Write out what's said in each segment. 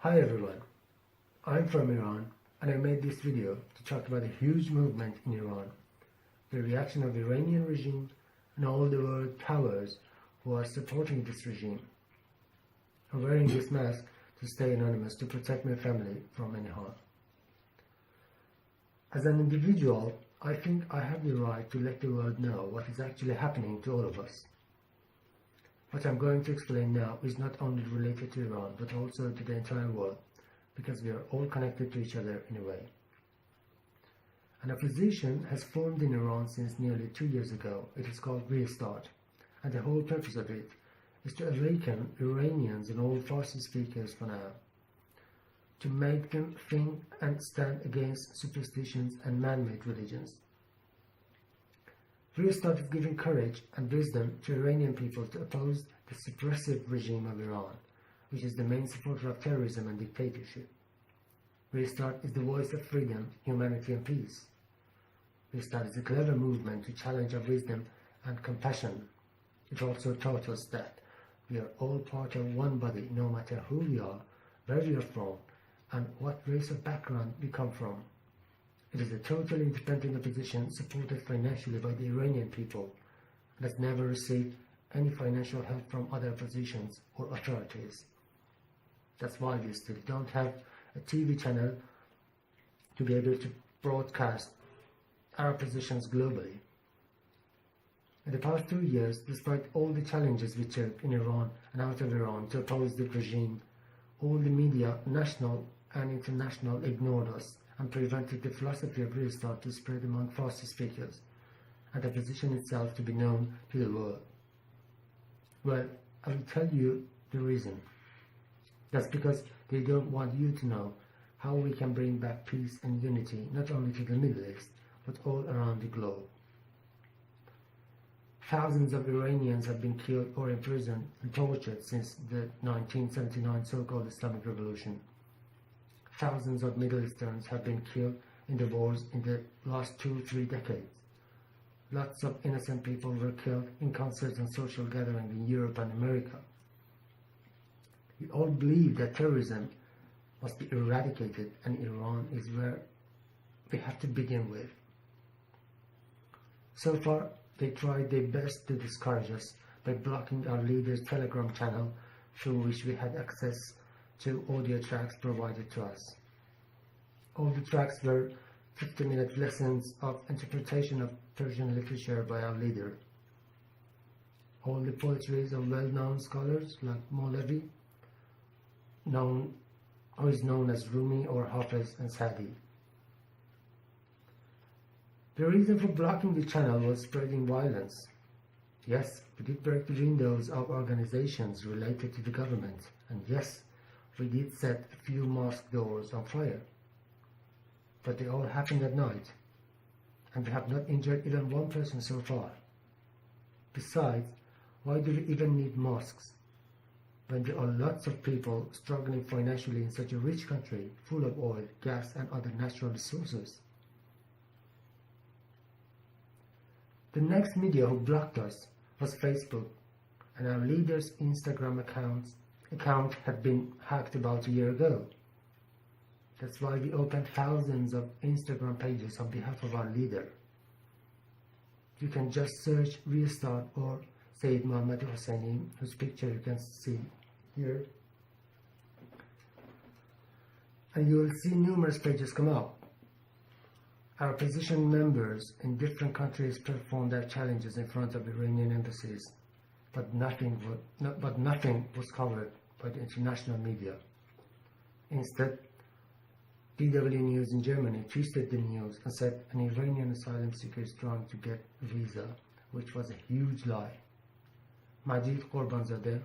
Hi everyone, I'm from Iran and I made this video to talk about a huge movement in Iran, the reaction of the Iranian regime and all the world powers who are supporting this regime. I'm wearing this mask to stay anonymous to protect my family from any harm. As an individual, I think I have the right to let the world know what is actually happening to all of us. What I'm going to explain now is not only related to Iran, but also to the entire world, because we are all connected to each other in a way. An opposition has formed in Iran since nearly 2 years ago. It is called Restart, and the whole purpose of it is to awaken Iranians and all Farsi speakers for now, to make them think and stand against superstitions and man-made religions. Restart is giving courage and wisdom to Iranian people to oppose the suppressive regime of Iran, which is the main supporter of terrorism and dictatorship. Restart is the voice of freedom, humanity and peace. Restart is a clever movement to challenge our wisdom and compassion. It also taught us that we are all part of one body, no matter who we are, where we are from, and what race or background we come from. It is a totally independent opposition supported financially by the Iranian people and has never received any financial help from other oppositions or authorities. That's why we still don't have a TV channel to be able to broadcast our positions globally. In the past 2 years, despite all the challenges we took in Iran and out of Iran to oppose the regime, all the media, national and international, ignored us and prevented the philosophy of Restart to spread among Farsi speakers and the position itself to be known to the world. Well, I will tell you the reason. That's because they don't want you to know how we can bring back peace and unity not only to the Middle East, but all around the globe. Thousands of Iranians have been killed or imprisoned and tortured since the 1979 so-called Islamic Revolution. Thousands of Middle Easterns have been killed in the wars in the last 2-3 decades. Lots of innocent people were killed in concerts and social gatherings in Europe and America. We all believe that terrorism must be eradicated, and Iran is where we have to begin with. So far, they tried their best to discourage us by blocking our leader's Telegram channel, through which we had access to audio tracks provided to us. All the tracks were 50-minute lessons of interpretation of Persian literature by our leader. All the poetries of well-known scholars like Mawlavi, who is known as Rumi or Hafiz and Sadi. The reason for blocking the channel was spreading violence. Yes, we did break the windows of organizations related to the government, and yes, we did set a few mosque doors on fire. But they all happened at night, and we have not injured even one person so far. Besides, why do we even need mosques when there are lots of people struggling financially in such a rich country full of oil, gas and other natural resources? The next media who blocked us was Facebook, and our leader's Instagram account had been hacked about a year ago. That's why we opened thousands of Instagram pages on behalf of our leader. You can just search Restart or Sayyid Muhammad Hosseini, whose picture you can see here, and you will see numerous pages come up. Our opposition members in different countries performed their challenges in front of Iranian embassies, but nothing was covered by the international media. Instead, DW News in Germany twisted the news and said an Iranian asylum seeker is trying to get a visa, which was a huge lie. Majid Qurbanzadeh,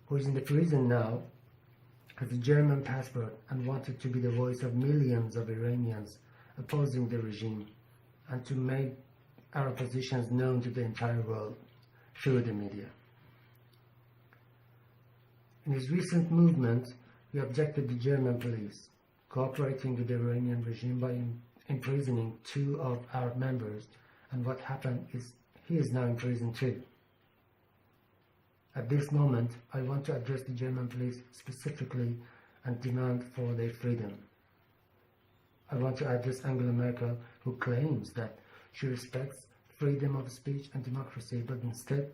who is in the prison now, has a German passport and wanted to be the voice of millions of Iranians opposing the regime and to make our positions known to the entire world through the media. In his recent movement, he objected the German police cooperating with the Iranian regime by imprisoning 2 of our members, and what happened is he is now in prison too. At this moment, I want to address the German police specifically and demand for their freedom. I want to address Angela Merkel, who claims that she respects freedom of speech and democracy, but instead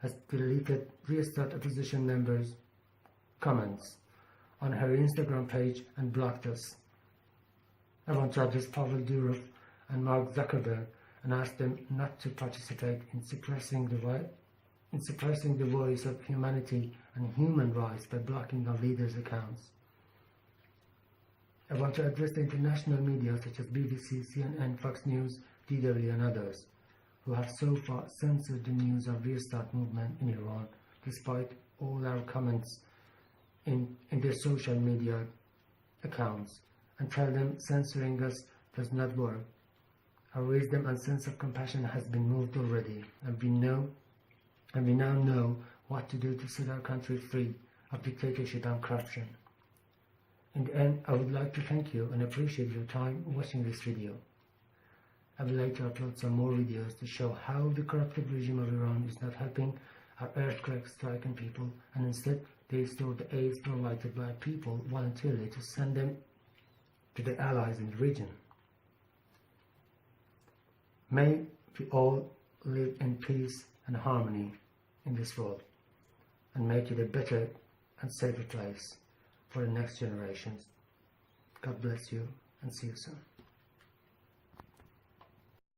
has deleted Restart opposition members' comments on her Instagram page and blocked us. I want to address Pavel Durov and Mark Zuckerberg and ask them not to participate in suppressing the voice of humanity and human rights by blocking our leaders' accounts. I want to address the international media such as BBC, CNN, Fox News, DW and others, who have so far censored the news of Restart movement in Iran, despite all our comments in their social media accounts, and tell them censoring us does not work. Our wisdom and sense of compassion has been moved already, and we now know what to do to set our country free of dictatorship and corruption. In the end, I would like to thank you and appreciate your time watching this video. I would like to upload some more videos to show how the corrupted regime of Iran is not helping our earthquake-stricken people, and instead they store the aid provided by people voluntarily to send them to their allies in the region. May we all live in peace and harmony in this world and make it a better and safer place for the next generations. God bless you and see you soon.